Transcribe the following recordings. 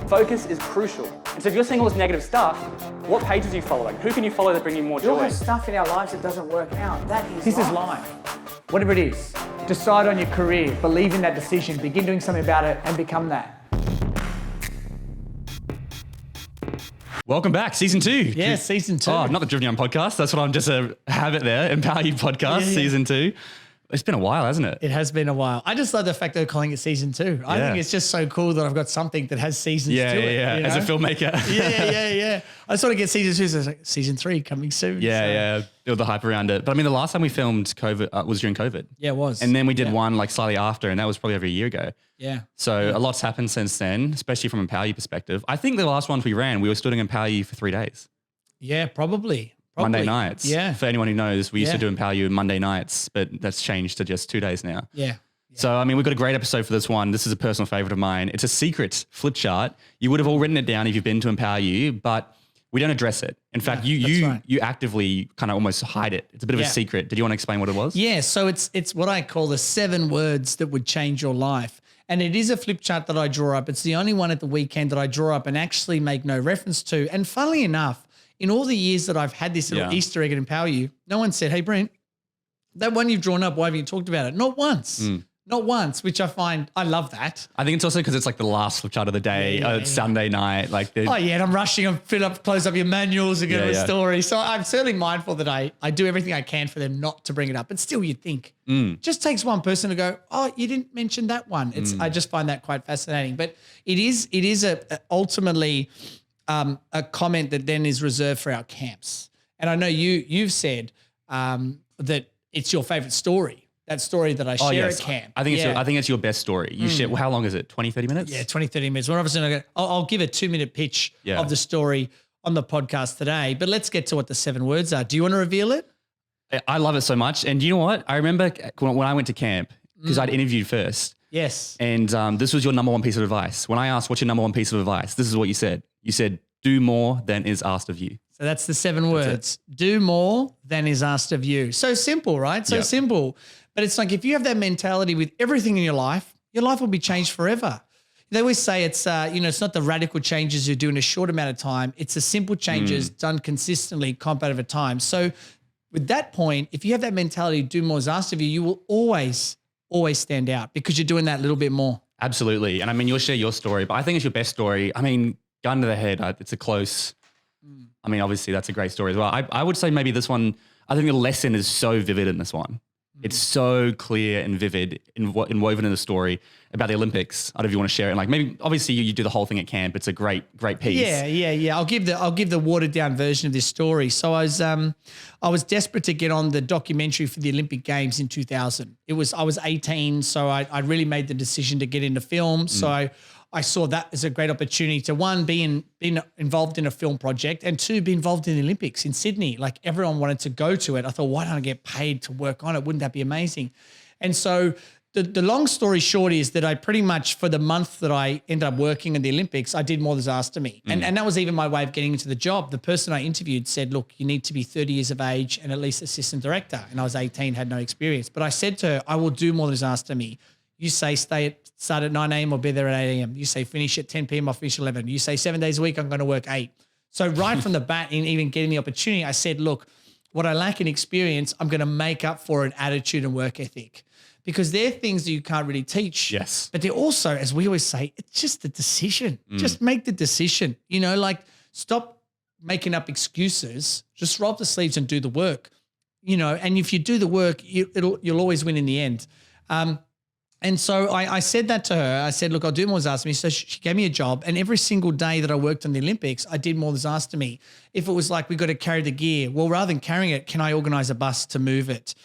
Focus is crucial. And so if you're seeing all this negative stuff, what pages are you following? Who can you follow that bring you more We all joy? have stuff in our lives that doesn't work out. This is life. Whatever it is, decide on your career, believe in that decision, begin doing something about it, and become that. Welcome back, season 2. Yeah, season 2. Oh, not the Driven Young podcast. That's what I'm just a habit there. Empower You podcast, season 2. It's been a while, hasn't it? It has been a while. I just love the fact they're calling it season 2. I think it's just so cool that I've got something that has seasons to it. Yeah. You know? As a filmmaker. Yeah. I just want to get season 2. So it's like season 3 coming soon. Yeah. Build the hype around it. But I mean, the last time we filmed COVID was during COVID. Yeah, it was. And then we did one like slightly after, and that was probably over a year ago. Yeah. So a lot's happened since then, especially from Empower You perspective. I think the last ones we ran, we were still doing Empower You for 3 days. Yeah, probably. Monday nights. Yeah. For anyone who knows, we used to do Empower You Monday nights, but that's changed to just 2 days now. Yeah. So, I mean, we've got a great episode for this one. This is a personal favorite of mine. It's a secret flip chart. You would have all written it down if you've been to Empower You, but we don't address it. In fact, you actively kind of almost hide it. It's a bit of a secret. Did you want to explain what it was? Yeah. So it's what I call the 7 words that would change your life. And it is a flip chart that I draw up. It's the only one at the weekend that I draw up and actually make no reference to. And funnily enough, in all the years that I've had this little Easter egg at Empower You, no one said, hey, Brent, that one you've drawn up, why haven't you talked about it? Not once. Not once, which I love that. I think it's also because it's like the last flip chart of the day. It's Sunday night. And I'm rushing and close up your manuals and go to a story. So I'm certainly mindful that I do everything I can for them not to bring it up. But still you'd think, just takes one person to go, oh, you didn't mention that one. I just find that quite fascinating. But it is ultimately a comment that then is reserved for our camps. And I know you've said that it's your favorite story. That story that I share at camp. I think it's your best story. You share, how long is it? 20, 30 minutes? Yeah, 20, 30 minutes. Well, obviously, I'll give a 2-minute pitch of the story on the podcast today, but let's get to what the 7 words are. Do you want to reveal it? I love it so much. And you know what? I remember when I went to camp, because I'd interviewed first. Yes. And this was your number one piece of advice. When I asked, what's your number one piece of advice? This is what you said. You said, do more than is asked of you. So that's the 7 words. Do more than is asked of you. So simple, right? So simple. But it's like if you have that mentality with everything in your life will be changed forever. They always say it's it's not the radical changes you do in a short amount of time. It's the simple changes done consistently, compound over time. So with that point, if you have that mentality, do more is asked of you, you will always stand out because you're doing that little bit more. Absolutely. And I mean, you'll share your story, but I think it's your best story. I mean, gun to the head, it's a close. I mean, obviously that's a great story as well. I would say maybe this one, I think the lesson is so vivid in this one. It's so clear and vivid and woven in the story about the Olympics. I don't know if you want to share it. Like maybe, obviously you do the whole thing at camp. It's a great piece. Yeah. I'll give the watered down version of this story. So I was desperate to get on the documentary for the Olympic Games in 2000. I was 18, so I really made the decision to get into film. So I saw that as a great opportunity to, one, be involved in a film project, and 2, be involved in the Olympics in Sydney. Like everyone wanted to go to it. I thought, why don't I get paid to work on it? Wouldn't that be amazing? And so the long story short is that I pretty much, for the month that I ended up working in the Olympics, I did more than was asked of me. And that was even my way of getting into the job. The person I interviewed said, look, you need to be 30 years of age and at least assistant director. And I was 18, had no experience. But I said to her, I will do more than is asked of me. You say start at 9 a.m. or be there at 8 a.m. You say finish at 10 p.m. I'll finish at 11. You say 7 days a week, I'm going to work 8. So right from the bat, in even getting the opportunity, I said, look, what I lack in experience, I'm going to make up for in attitude and work ethic, because they're things that you can't really teach. Yes. But they're also, as we always say, it's just a decision. Just make the decision. Stop making up excuses. Just roll up the sleeves and do the work. And if you do the work, you'll always win in the end. And so I said that to her. I said, look, I'll do more than asked of me. So she gave me a job. And every single day that I worked on the Olympics, I did more than asked of me. If it was like, we got to carry the gear, well, rather than carrying it, can I organize a bus to move it?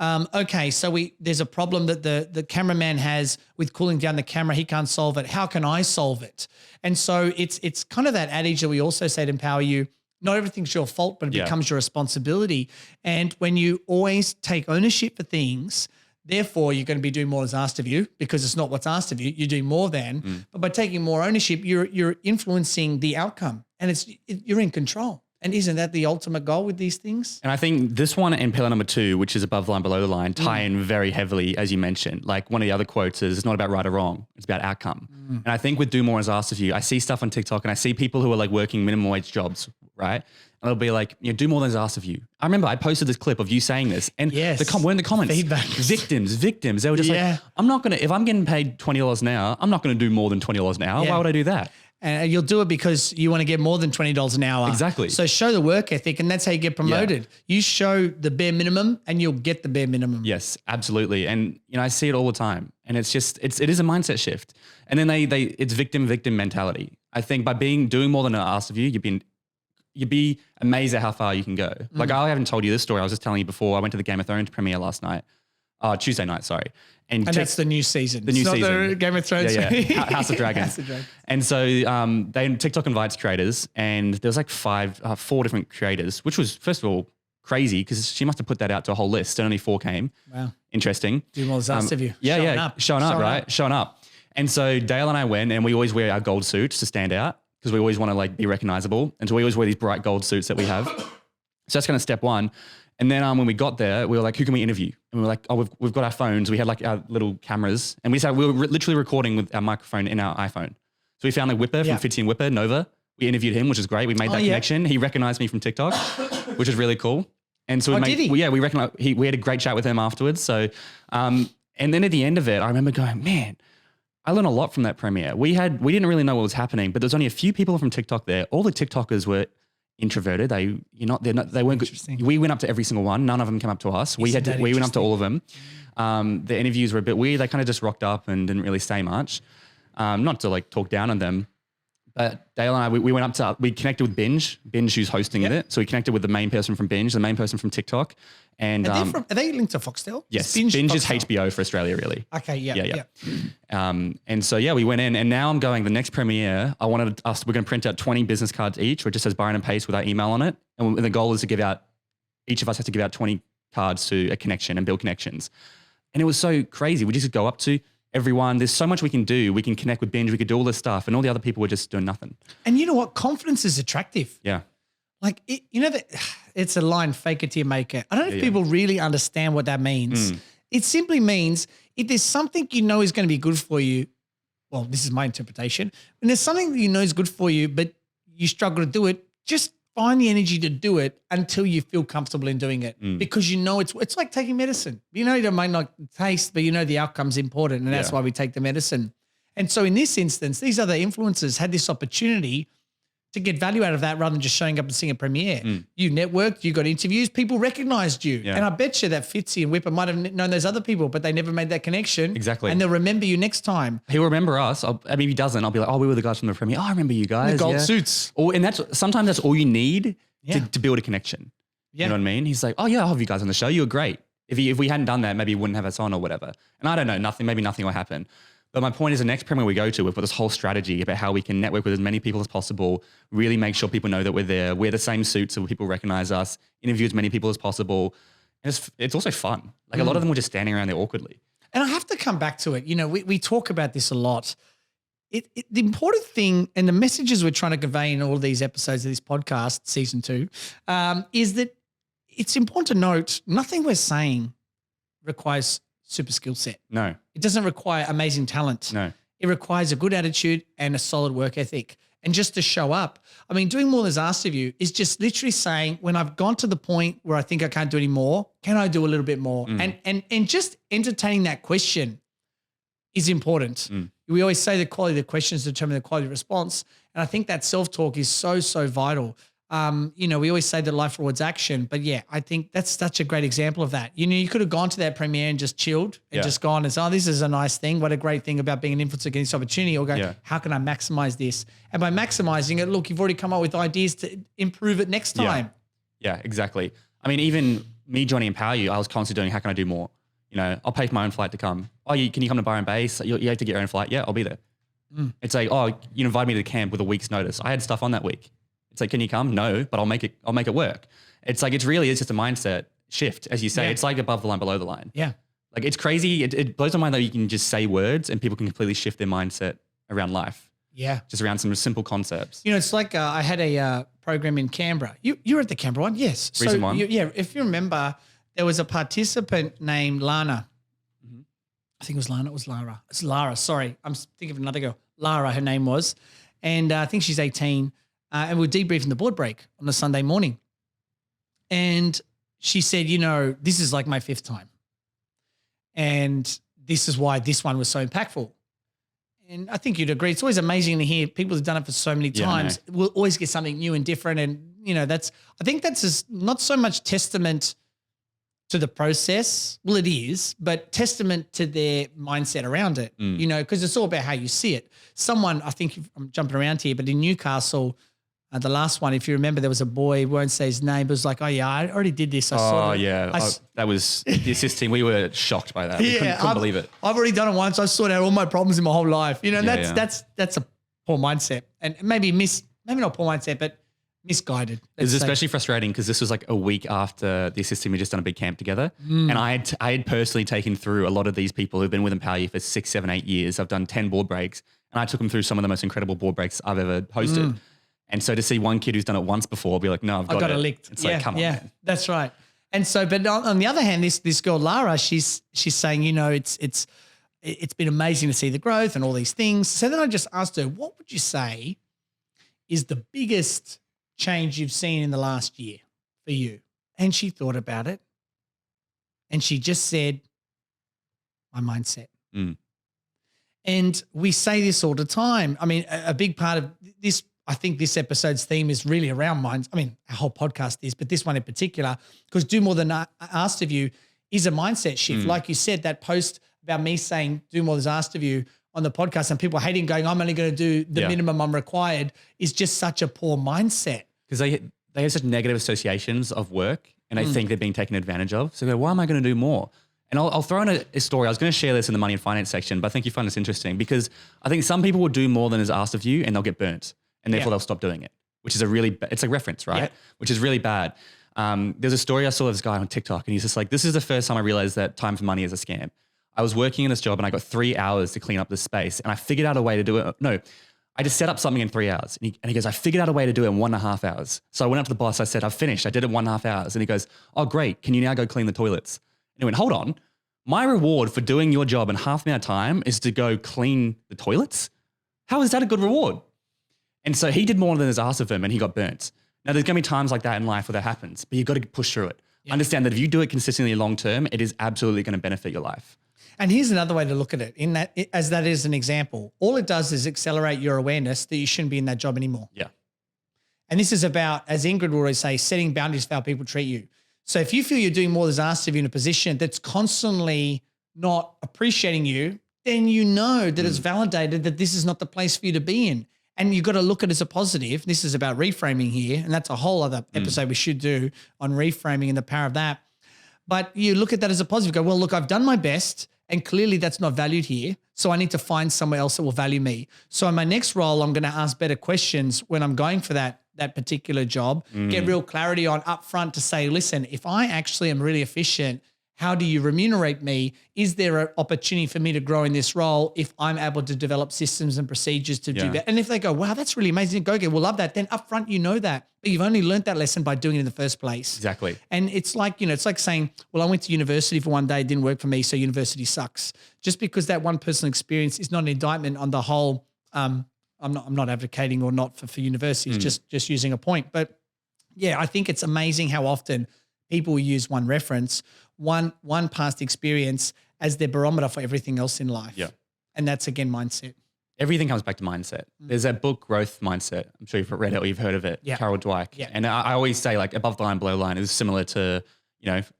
Okay, so there's a problem that the cameraman has with cooling down the camera. He can't solve it. How can I solve it? And so it's kind of that adage that we also say to Empower You. Not everything's your fault, but it becomes your responsibility. And when you always take ownership for things, therefore, you're going to be doing more than asked of you, because it's not what's asked of you. You're doing more than. But by taking more ownership, you're influencing the outcome, and you're in control. And isn't that the ultimate goal with these things? And I think this one and pillar number 2, which is above the line, below the line, tie in very heavily, as you mentioned. Like one of the other quotes is, it's not about right or wrong, it's about outcome. And I think with do more is asked of you, I see stuff on TikTok and I see people who are like working minimum wage jobs, right? And they'll be like, do more than is asked of you. I remember I posted this clip of you saying this, and we're in the comments. Feedback. Victims. They were just like, if I'm getting paid $20 an hour, I'm not going to do more than $20 an hour. Yeah. Why would I do that? And you'll do it because you want to get more than $20 an hour. Exactly. So show the work ethic, and that's how you get promoted. You show the bare minimum and you'll get the bare minimum. Yes, absolutely. And I see it all the time. And it's just it is a mindset shift. And then it's victim mentality. I think by doing more than asked of you, you'd be amazed at how far you can go. Like I haven't told you this story. I was just telling you before. I went to the Game of Thrones premiere last night. Tuesday night, sorry. And that's the new season. The new season. Not the Game of Thrones. Yeah. House of Dragons. House of Dragons. And so TikTok invites creators, and there was like 4 different creators, which was, first of all, crazy because she must have put that out to a whole list and only 4 came. Wow. Interesting. Do more asked of you. Showing up. Showing up. And so Dale and I went, and we always wear our gold suits to stand out because we always want to like be recognizable. And so we always wear these bright gold suits that we have. So that's kind of step 1. And then when we got there, we were like, who can we interview? And we were like, oh, we've got our phones. We had like our little cameras, and we were literally recording with our microphone in our iPhone. So we found a Whipper from Fitzy and Whipper, Nova. We interviewed him, which is great. We made that connection. He recognized me from TikTok, which is really cool. And so did he? we recognized, we had a great chat with him afterwards. So, and then at the end of it, I remember going, man, I learned a lot from that premiere. We didn't really know what was happening, but there's only a few people from TikTok there. All the TikTokers were introverted. They weren't good. We went up to every single one. None of them came up to us. We went up to all of them. The interviews were a bit weird. They kind of just rocked up and didn't really say much. Not to like talk down on them, but Dale and I, we connected with Binge, who's hosting it. So we connected with the main person from Binge, the main person from TikTok. And are they linked to Foxtel? Yes, Binge is HBO for Australia, really. Okay, yeah. And so we went in, and now I'm going the next premiere. We're going to print out 20 business cards each, where it just says Byron and Pace with our email on it. And the goal is to give out, each of us has to give out 20 cards to a connection and build connections. And it was so crazy. We just go up to everyone. There's so much we can do. We can connect with Binge. We could do all this stuff, and all the other people were just doing nothing. And you know what? Confidence is attractive. Yeah. Like, it's a line, fake it till you make it. I don't know if people really understand what that means. It simply means if there's something you know is going to be good for you, well, this is my interpretation, and there's something that you know is good for you, but you struggle to do it, just find the energy to do it until you feel comfortable in doing it because you know it's like taking medicine. You know, it might not taste, but you know the outcome's important, and that's why we take the medicine. And so in this instance, these other influencers had this opportunity to get value out of that rather than just showing up and seeing a premiere. You networked, you got interviews, people recognized you. And I bet you that Fitzy and Whipper might have known those other people, but they never made that connection. Exactly. And they'll remember you next time. He'll remember us. If he doesn't, I'll be like, oh, we were the guys from the premiere. Oh, I remember you guys. The gold suits. And sometimes that's all you need to build a connection. You know what I mean? He's like, oh yeah, I'll have you guys on the show. You were great. If we hadn't done that, maybe he wouldn't have us on or whatever. And I don't know, maybe nothing will happen. But my point is the next premiere we go to, we've got this whole strategy about how we can network with as many people as possible, really make sure people know that we're there, wear the same suits so people recognize us, interview as many people as possible. And it's also fun. Like a lot of them were just standing around there awkwardly. And I have to come back to it. You know, we talk about this a lot. The important thing and the messages we're trying to convey in all of these episodes of this podcast, season 2, is that it's important to note nothing we're saying requires super skill set. No. It doesn't require amazing talent. No. It requires a good attitude and a solid work ethic. And just to show up. I mean, doing more than is asked of you is just literally saying, when I've gone to the point where I think I can't do any more, can I do a little bit more? And just entertaining that question is important. We always say the quality of the questions determine the quality of the response. And I think that self-talk is so, so vital. You know, we always say that life rewards action, but yeah, I think that's such a great example of that. You know, you could have gone to that premiere and just chilled and just gone and said, oh, this is a nice thing. What a great thing about being an influencer, getting this opportunity, or go, how can I maximize this? And by maximizing it, look, you've already come up with ideas to improve it next time. Yeah, exactly. I mean, even me joining Empower You, I was constantly doing, how can I do more? You know, I'll pay for my own flight to come. Oh, can you come to Byron Base? You have to get your own flight. Yeah, I'll be there. It's like, oh, you invited me to the camp with a week's notice. I had stuff on that week. It's like, can you come? No, but I'll make it work. It's like, it's just a mindset shift. As you say, it's like above the line, below the line. Yeah. Like, it's crazy. It blows my mind that you can just say words and people can completely shift their mindset around life. Yeah. just around some simple concepts. You know, it's like I had a program in Canberra. You were at the Canberra one? Yes. Recent one. If you remember, there was a participant named Lana. I think it was Lana. It was Lara. It's Lara. Sorry. I'm thinking of another girl. Lara, her name was. And I think she's 18. And we were debriefing the board break on a Sunday morning. And she said, you know, this is like my 5th time. And this is why this one was so impactful. And I think you'd agree. It's always amazing to hear people who've done it for so many times. We'll always get something new and different. And, you know, I think that's not so much testament to the process. Well, it is, but testament to their mindset around it, you know, because it's all about how you see it. Someone, I think I'm jumping around here, but in Newcastle, the last one, if you remember, there was a boy, we won't say his name, but was like, oh yeah, I already did this. That was the assist team. We were shocked by that. We couldn't believe it. I've already done it once. I sorted out all my problems in my whole life. You know, that's a poor mindset, and maybe not poor mindset, but misguided. It was especially frustrating because this was like a week after the assist team had just done a big camp together. And I had personally taken through a lot of these people who've been with Empower You for 6, 7, 8 years. I've done 10 board breaks, and I took them through some of the most incredible board breaks I've ever hosted. And so to see one kid who's done it once before be like, no, I've got it licked. It's like, come on, man. That's right. And so, but on the other hand, this girl, Lara, she's saying, you know, it's been amazing to see the growth and all these things. So then I just asked her, what would you say is the biggest change you've seen in the last year for you? And she thought about it. And she just said, my mindset. And we say this all the time. I mean, a big part of this, I think this episode's theme is really around minds. I mean, our whole podcast is, but this one in particular, because do more than asked of you is a mindset shift. Like you said, that post about me saying do more than asked of you on the podcast and people hating going, I'm only going to do the minimum I'm required is just such a poor mindset. Because they have such negative associations of work and they think they're being taken advantage of. So they go, why am I going to do more? And I'll throw in a story. I was going to share this in the money and finance section, but I think you find this interesting because I think some people will do more than is asked of you and they'll get burnt. And therefore they'll stop doing it, which is it's a reference, right? Yeah. Which is really bad. There's a story I saw of this guy on TikTok and he's just like, this is the first time I realized that time for money is a scam. I was working in this job and I got 3 hours to clean up this space and I figured out a way to do it. No, I just set up something in 3 hours. And he goes, I figured out a way to do it in 1.5 hours. So I went up to the boss, I said, I've finished. I did it in 1.5 hours. And he goes, oh, great. Can you now go clean the toilets? And he went, hold on. My reward for doing your job in half the amount of time is to go clean the toilets? How is that a good reward? And so he did more than is asked of him and he got burnt. Now there's going to be times like that in life where that happens, but you've got to push through it. Yeah. Understand that if you do it consistently long term, it is absolutely going to benefit your life. And here's another way to look at it as that is an example. All it does is accelerate your awareness that you shouldn't be in that job anymore. Yeah. And this is about, as Ingrid would always say, setting boundaries for how people treat you. So if you feel you're doing more than is asked of you in a position that's constantly not appreciating you, then you know that it's validated that this is not the place for you to be in. And you've got to look at it as a positive. This is about reframing here. And that's a whole other episode we should do on reframing and the power of that. But you look at that as a positive. Go, well, look, I've done my best and clearly that's not valued here. So I need to find somewhere else that will value me. So in my next role, I'm going to ask better questions when I'm going for that particular job, get real clarity on upfront to say, listen, if I actually am really efficient, how do you remunerate me? Is there an opportunity for me to grow in this role if I'm able to develop systems and procedures to do that? And if they go, wow, that's really amazing, go get, we'll love that. Then upfront, you know that, but you've only learned that lesson by doing it in the first place. Exactly. And it's like, it's like saying, well, I went to university for one day, it didn't work for me, so university sucks. Just because that one personal experience is not an indictment on the whole. I'm not advocating or not for universities, just using a point. But yeah, I think it's amazing how often people use one reference, one past experience as their barometer for everything else in life. Yeah. And that's, again, mindset. Everything comes back to mindset. There's that book, Growth Mindset. I'm sure you've read it or you've heard of it. Yeah. Carol Dweck. Yeah. And I always say like above the line, below the line is similar to,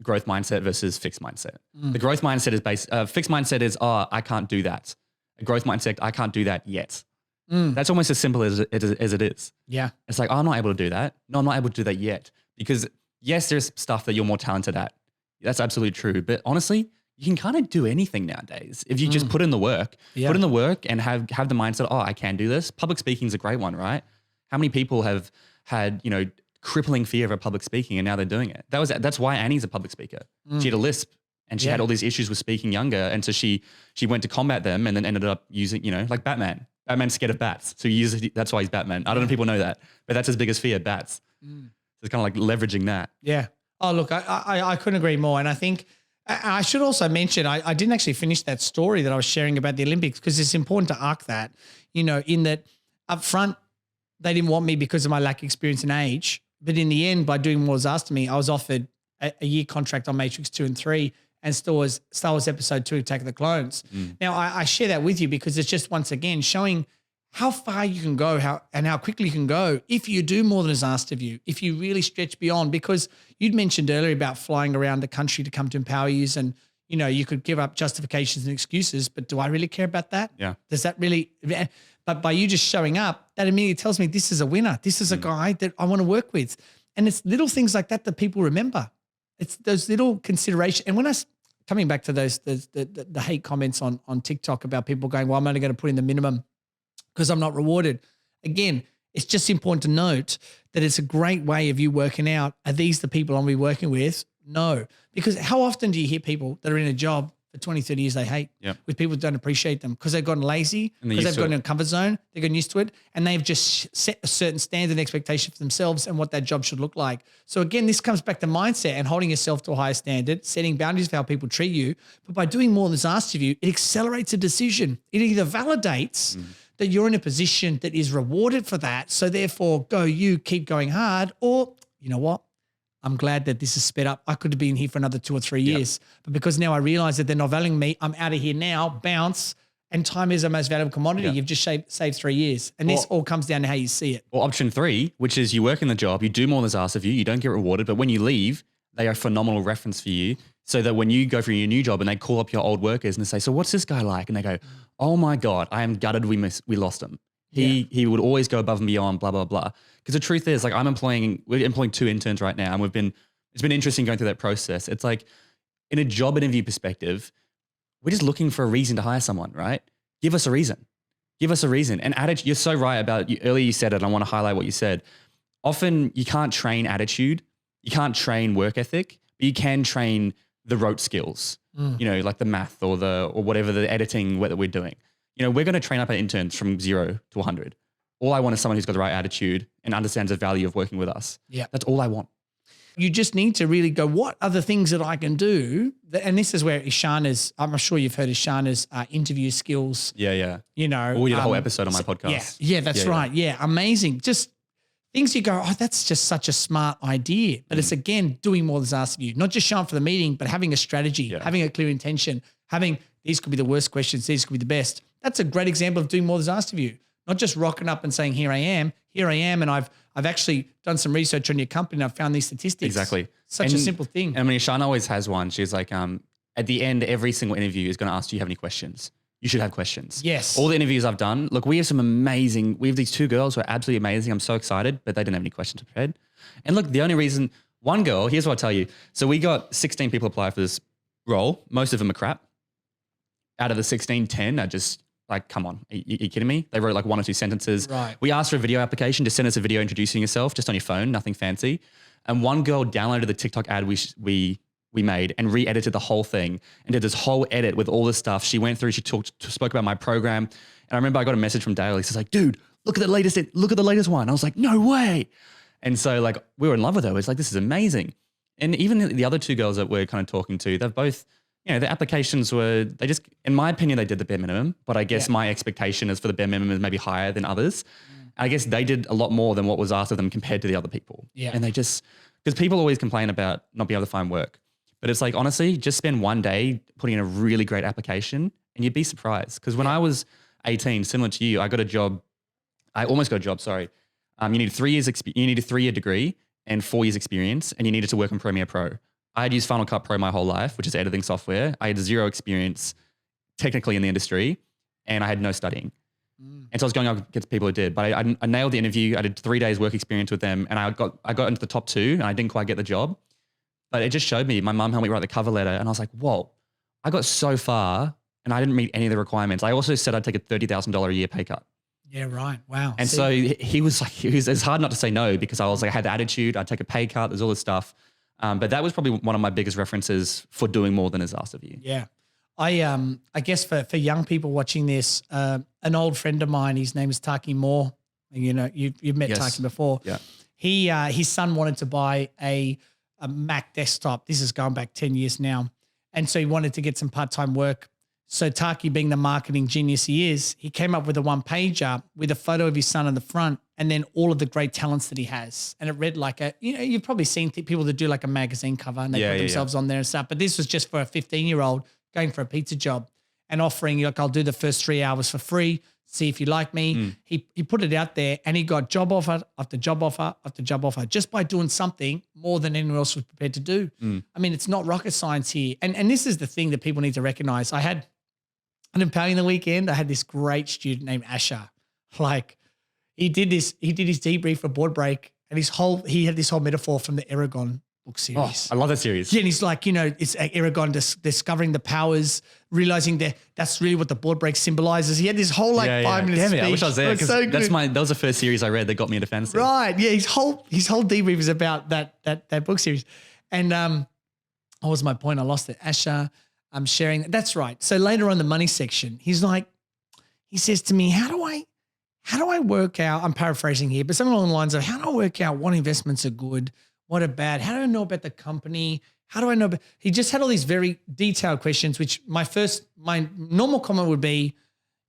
growth mindset versus fixed mindset. The growth mindset is fixed mindset is, oh, I can't do that. A growth mindset, I can't do that yet. That's almost as simple as it is. Yeah. It's like, oh, I'm not able to do that. No, I'm not able to do that yet. Because yes, there's stuff that you're more talented at. That's absolutely true. But honestly, you can kind of do anything nowadays. If you just put in the work, and have the mindset, oh, I can do this. Public speaking is a great one, right? How many people have had, crippling fear of public speaking and now they're doing it? That's why Annie's a public speaker. She had a lisp and she had all these issues with speaking younger. And so she went to combat them and then ended up using, like Batman. Batman's scared of bats. So that's why he's Batman. I don't know if people know that, but that's his biggest fear, bats. So it's kind of like leveraging that. Yeah. Oh, look, I couldn't agree more. And I think I should also mention, I didn't actually finish that story that I was sharing about the Olympics because it's important to arc that, in that up front, they didn't want me because of my lack of experience and age. But in the end, by doing what was asked of me, I was offered a year contract on Matrix 2 and 3 and Star Wars Episode 2, Attack of the Clones. Now, I share that with you because it's just, once again, showing how far you can go how quickly you can go if you do more than is asked of you, if you really stretch beyond. Because you'd mentioned earlier about flying around the country to come to empower yous, and, you could give up justifications and excuses, but do I really care about that? Yeah. Does that really... But by you just showing up, that immediately tells me this is a winner. This is a guy that I want to work with. And it's little things like that people remember. It's those little considerations. And when coming back to those the hate comments on TikTok about people going, well, I'm only going to put in the minimum because I'm not rewarded. Again, it's just important to note that it's a great way of you working out, are these the people I'm going to be working with? No. Because how often do you hear people that are in a job for 20, 30 years they hate, with people who don't appreciate them because they've gotten lazy, because they've gotten in a comfort zone, they've gotten used to it, and they've just set a certain standard and expectation for themselves and what that job should look like. So again, this comes back to mindset and holding yourself to a higher standard, setting boundaries for how people treat you. But by doing more than is asked of you, it accelerates a decision. It either validates that you're in a position that is rewarded for that, so therefore keep going hard, or you know what? I'm glad that this is sped up. I could have been here for another 2 or 3 years. But because now I realize that they're not valuing me, I'm out of here now, bounce, and time is the most valuable commodity. You've just saved 3 years. And this all comes down to how you see it. Or option 3, which is you work in the job, you do more than is asked of you don't get rewarded, but when you leave, they are a phenomenal reference for you, so that when you go for your new job and they call up your old workers and they say, so what's this guy like? And they go, oh my God, I am gutted we lost him. He would always go above and beyond, blah, blah, blah. Because the truth is, like, we're employing 2 interns right now, and it's been interesting going through that process. It's like, in a job interview perspective, we're just looking for a reason to hire someone, right? Give us a reason. And attitude, you're so right about, earlier you said it, and I want to highlight what you said. Often you can't train attitude, you can't train work ethic, but you can train the rote skills, like the math or whatever, the editing that we're doing. We're going to train up our interns from 0 to 100. All I want is someone who's got the right attitude and understands the value of working with us. Yeah. That's all I want. You just need to really go, what are the things that I can do? And this is where Ishana's, I'm sure you've heard Ishana's interview skills. Yeah. We did a whole episode on my podcast. Yeah, that's right. Yeah, amazing. Just things you go, oh, that's just such a smart idea. But it's, again, doing more than asked of you. Not just showing up for the meeting, but having a strategy, having a clear intention, these could be the worst questions, these could be the best. That's a great example of doing more than asked of you. Not just rocking up and saying, here I am, and I've actually done some research on your company and I've found these statistics. Exactly. Such a simple thing. I mean, Shana always has one. She's like, at the end, every single interview is going to ask, do you have any questions? You should have questions. Yes. All the interviews I've done, look, we have these 2 girls who are absolutely amazing. I'm so excited, but they didn't have any questions prepared. And look, the only reason, one girl, here's what I'll tell you. So we got 16 people apply for this role. Most of them are crap. Out of the 16, 10 are just, like, come on, are you kidding me? They wrote like 1 or 2 sentences. Right. We asked for a video application. Just send us a video introducing yourself just on your phone, nothing fancy. And one girl downloaded the TikTok ad we made and re-edited the whole thing and did this whole edit with all this stuff. She went through, she spoke about my program. And I remember I got a message from Dale. He says like, dude, look at the latest one. I was like, no way. And so like, we were in love with her. It's like, this is amazing. And even the other 2 girls that we're kind of talking to, they've both, the applications were, they just, in my opinion, they did the bare minimum, but I guess my expectation is for the bare minimum is maybe higher than others. I guess they did a lot more than what was asked of them compared to the other people. Yeah. And they just, because people always complain about not being able to find work, but it's like, honestly, just spend one day putting in a really great application and you'd be surprised. Because when I was 18, similar to you, I almost got a job, sorry. You need a 3-year degree and 4 years experience, and you needed to work on Premiere Pro. I had used Final Cut Pro my whole life, which is editing software. I had 0 experience technically in the industry, and I had no studying. And so I was going up against people who did, but I nailed the interview. I did 3 days work experience with them, and I got into the top 2, and I didn't quite get the job. But it just showed me, my mum helped me write the cover letter, and I was like, whoa, I got so far, and I didn't meet any of the requirements. I also said I'd take a $30,000 a year pay cut. Yeah, right. Wow. And so it's hard not to say no, because I was like, I had the attitude, I'd take a pay cut, there's all this stuff. But that was probably one of my biggest references for doing more than is asked of you. Yeah. I guess for young people watching this, an old friend of mine, his name is Taki Moore. You know, you've met Yes. Taki before. Yeah. His son wanted to buy a Mac desktop. This is going back 10 years now. And so he wanted to get some part-time work. So Taki, being the marketing genius he is, he came up with a one-pager with a photo of his son on the front and then all of the great talents that he has. And it read like you've probably seen people that do like a magazine cover and they put themselves on there and stuff. But this was just for a 15-year-old going for a pizza job and offering, like, I'll do the first 3 hours for free, see if you like me. He put it out there and he got job offer after job offer after job offer just by doing something more than anyone else was prepared to do. I mean, it's not rocket science here. And this is the thing that people need to recognize. I had an empowering the weekend. I had this great student named Asher. Like, he did his debrief for board break and he had this whole metaphor from the Aragon book series. I love that series. Yeah, and he's like, it's Aragon discovering the powers, realizing that that's really what the board break symbolizes. He had this whole 5-minute Damn speech. it, I wish I was there because so that was the first series I read that got me into fantasy. Right. Yeah. His whole debrief is about that book series. And what was my point? I lost it. Asher, I'm sharing. That's right. So later on the money section, he says to me, how do I work out, I'm paraphrasing here, but something along the lines of, how do I work out what investments are good, what are bad? How do I know about the company? How do I know? He just had all these very detailed questions, which my normal comment would be,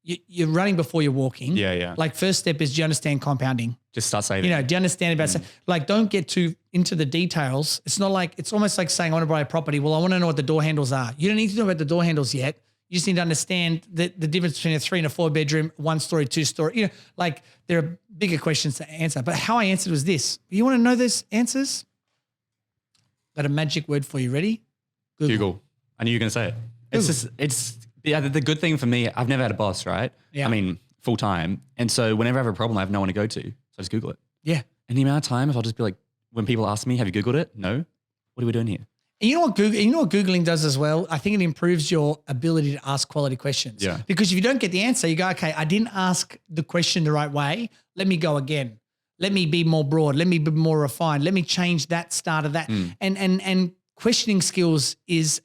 you're running before you're walking. Yeah. Like, first step is, do you understand compounding? Just start saving. Do you understand about, like, don't get too into the details. It's not like, it's almost like saying, I want to buy a property. Well, I want to know what the door handles are. You don't need to know about the door handles yet. You just need to understand the difference between a 3 and a 4 bedroom, 1 story, 2 story. Like, there are bigger questions to answer. But how I answered was this. You want to know those answers? Got a magic word for you. Ready? Google. I knew you were going to say it. The good thing for me, I've never had a boss, right? Yeah. I mean, full time. And so whenever I have a problem, I have no one to go to. So I just Google it. Yeah. And the amount of times I'll just be like, when people ask me, have you Googled it? No. What are we doing here? And you know what Googling does as well? I think it improves your ability to ask quality questions. Yeah. Because if you don't get the answer, you go, okay, I didn't ask the question the right way. Let me go again. Let me be more broad. Let me be more refined. Let me change that start of that. And questioning skills is,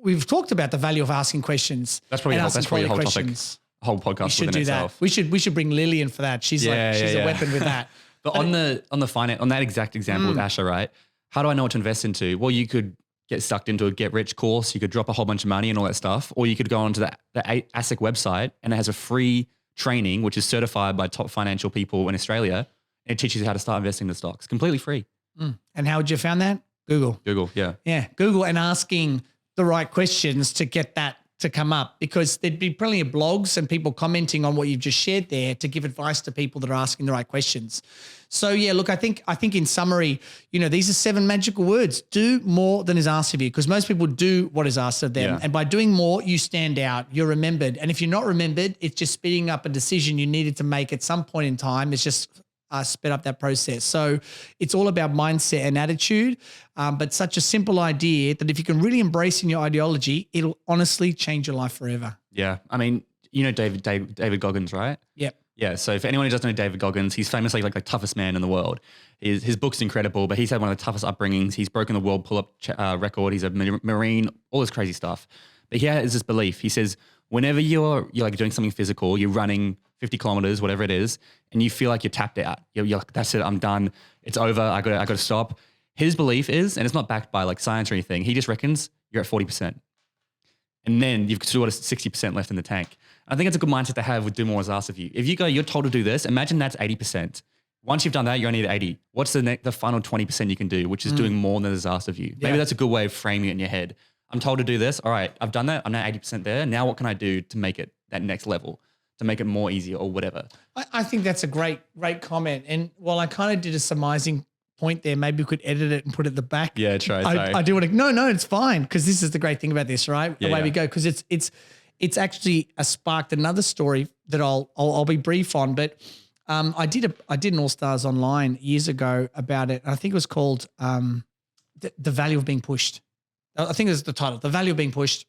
we've talked about the value of asking questions. That's probably and that's probably a whole topic, questions. a whole podcast We should within do itself. that. We should bring Lillian for that. She's a weapon with that. But on that exact example with Asher, right? How do I know what to invest into? Well, you could get sucked into a get rich course. You could drop a whole bunch of money and all that stuff, or you could go onto the ASIC website and it has a free training which is certified by top financial people in Australia. And it teaches you how to start investing in the stocks, completely free. And how would you found that? Google. Yeah. Yeah, Google, and asking the right questions to get that to come up, because there'd be plenty of blogs and people commenting on what you've just shared there to give advice to people that are asking the right questions. So yeah, look, I think in summary, these are 7 magical words. Do more than is asked of you, because most people do what is asked of them. Yeah. And by doing more, you stand out, you're remembered. And if you're not remembered, it's just speeding up a decision you needed to make at some point in time. It's just sped up that process. So it's all about mindset and attitude, but such a simple idea that if you can really embrace in your ideology, it'll honestly change your life forever. Yeah. I mean, David Goggins, right? Yep. Yeah. So if anyone who doesn't know David Goggins, he's famously like the toughest man in the world. His book's incredible, but he's had one of the toughest upbringings. He's broken the world pull-up record. He's a Marine, all this crazy stuff. But he has this belief. He says, whenever you're like doing something physical, you're running 50 kilometers, whatever it is, and you feel like you're tapped out. You're like, that's it, I'm done. It's over. I got to stop. His belief is, and it's not backed by like science or anything, he just reckons you're at 40%. And then you've still got 60% left in the tank. I think it's a good mindset to have with do more is asked of you. If you're told to do this, imagine that's 80%. Once you've done that, you're only at 80. What's the final 20% you can do, which is doing more than is asked of you? Maybe that's a good way of framing it in your head. I'm told to do this. All right, I've done that. I'm now 80% there. Now what can I do to make it that next level, to make it more easier or whatever? I think that's a great comment. And while I kind of did a surmising point there, maybe we could edit it and put it at the back. Yeah, try. I do want to, no, it's fine. Because this is the great thing about this, right? The way we go. Because it's actually sparked another story that I'll be brief on. But I did an All Stars online years ago about it. I think it was called The Value of Being Pushed. I think that's the title, The Value of Being Pushed.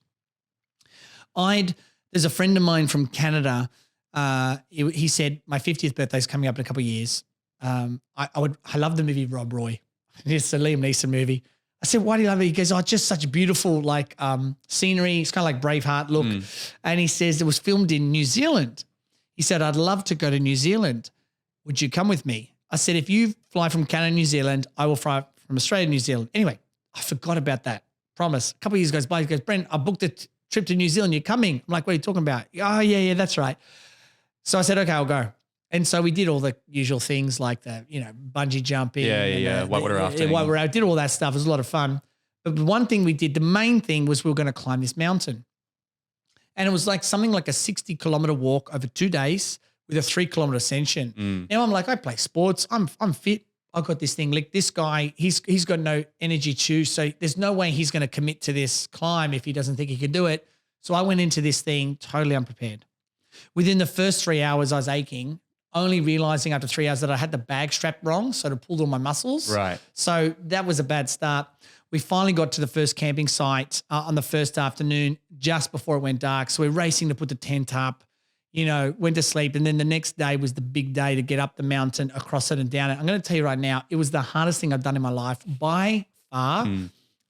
There's a friend of mine from Canada. He said, my 50th birthday is coming up in a couple of years. I love the movie Rob Roy. It's a Liam Neeson movie. I said, why do you love it? He goes, oh, just such beautiful scenery. It's kind of like Braveheart look. And he says it was filmed in New Zealand. He said, I'd love to go to New Zealand. Would you come with me? I said, if you fly from Canada, New Zealand, I will fly from Australia to New Zealand. Anyway, I forgot about that. Promise. A couple of years goes by. He goes, Brent, I booked a trip to New Zealand. You're coming. I'm like, what are you talking about? Oh, yeah, that's right. So I said, okay, I'll go. And so we did all the usual things like the, bungee jumping. Whitewater rafting. I did all that stuff. It was a lot of fun. But the one thing we did, the main thing was we were going to climb this mountain. And it was like something like a 60-kilometer walk over 2 days with a 3-kilometer ascension. Now I'm like, I play sports. I'm fit. I've got this thing. Like this guy, he's got no energy too. So there's no way he's going to commit to this climb if he doesn't think he can do it. So I went into this thing totally unprepared. Within the first 3 hours, I was aching, only realizing after 3 hours that I had the bag strapped wrong. So it pulled all my muscles. Right. So that was a bad start. We finally got to the first camping site on the first afternoon, just before it went dark. So we're racing to put the tent up, went to sleep. And then the next day was the big day to get up the mountain, across it and down it. I'm going to tell you right now, it was the hardest thing I've done in my life by far.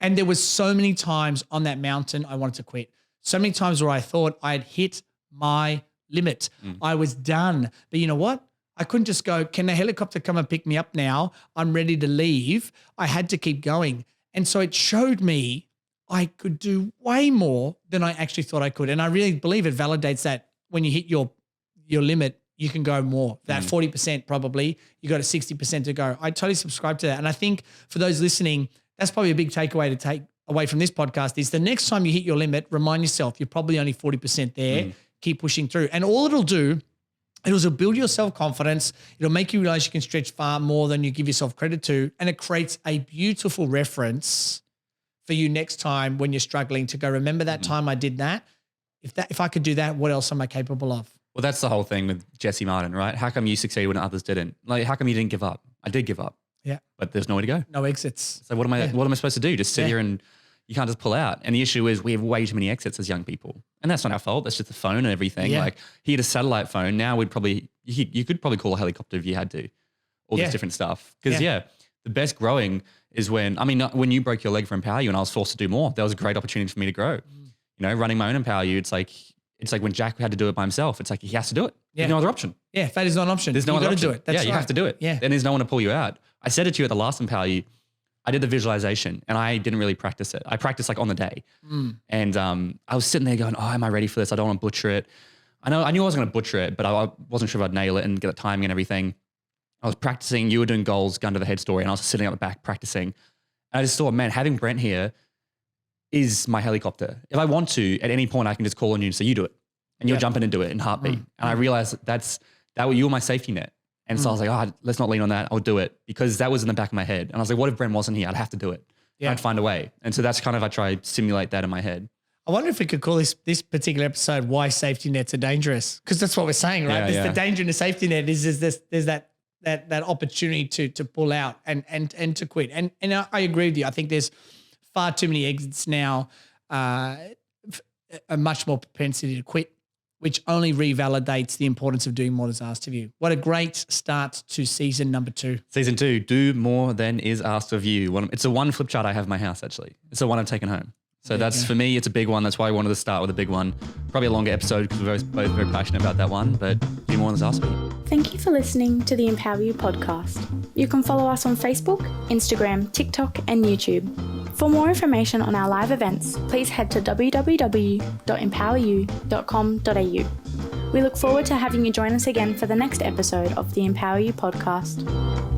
And there was so many times on that mountain I wanted to quit. So many times where I thought I had hit my limit. I was done. But you know what? I couldn't just go, can the helicopter come and pick me up now? I'm ready to leave. I had to keep going. And so it showed me I could do way more than I actually thought I could. And I really believe it validates that when you hit your limit, you can go more. That 40% probably, you got a 60% to go. I totally subscribe to that. And I think for those listening, that's probably a big takeaway to take away from this podcast is the next time you hit your limit, remind yourself you're probably only 40% there. Keep pushing through. And all it'll do, it'll build your self-confidence. It'll make you realize you can stretch far more than you give yourself credit to. And it creates a beautiful reference for you next time when you're struggling to go, remember that time I did that? If I could do that, what else am I capable of? Well, that's the whole thing with Jesse Martin, right? How come you succeeded when others didn't? Like, how come you didn't give up? I did give up. Yeah. But there's nowhere to go. No exits. So what am I supposed to do? Just sit here and you can't just pull out. And the issue is we have way too many exits as young people. And that's not our fault. That's just the phone and everything. Yeah. Like he had a satellite phone. Now you could probably call a helicopter if you had to. All this different stuff. Because the best growing is when you broke your leg for Empower You and I was forced to do more. That was a great opportunity for me to grow. Running my own Empower You, it's like when Jack had to do it by himself. It's like he has to do it. There's no other option. Yeah, that is not an option. There's no other option. You got to do it. That's you have to do it. Yeah. And there's no one to pull you out. I said it to you at the last Empower You. I did the visualization and I didn't really practice it. I practiced like on the day. And I was sitting there going, oh, am I ready for this? I don't want to butcher it. I knew I was going to butcher it, but I wasn't sure if I'd nail it and get the timing and everything. I was practicing. You were doing goals, gun to the head story, and I was sitting at the back practicing. And I just thought, man, having Brent here is my helicopter. If I want to, at any point, I can just call on you and say, you do it. And you'll jump in and do it in heartbeat. And I realized you were my safety net. And so I was like, let's not lean on that. I'll do it. Because that was in the back of my head. And I was like, what if Brent wasn't here? I'd have to do it. Yeah. I'd find a way. And so that's kind of, I try to simulate that in my head. I wonder if we could call this particular episode "Why Safety Nets Are Dangerous," because that's what we're saying, right? The danger in the safety net is there's that opportunity to pull out and to quit. And I agree with you. I think there's far too many exits now, a much more propensity to quit, which only revalidates the importance of doing more than is asked of you. What a great start to season number 2. Season 2, do more than is asked of you. It's a one flip chart I have in my house, actually. It's the one I've taken home. So for me, it's a big one. That's why I wanted to start with a big one. Probably a longer episode because we're both very passionate about that one, but do more than is asked of you. Thank you for listening to the Empower You podcast. You can follow us on Facebook, Instagram, TikTok, and YouTube. For more information on our live events, please head to www.empoweryou.com.au. We look forward to having you join us again for the next episode of the Empower You podcast.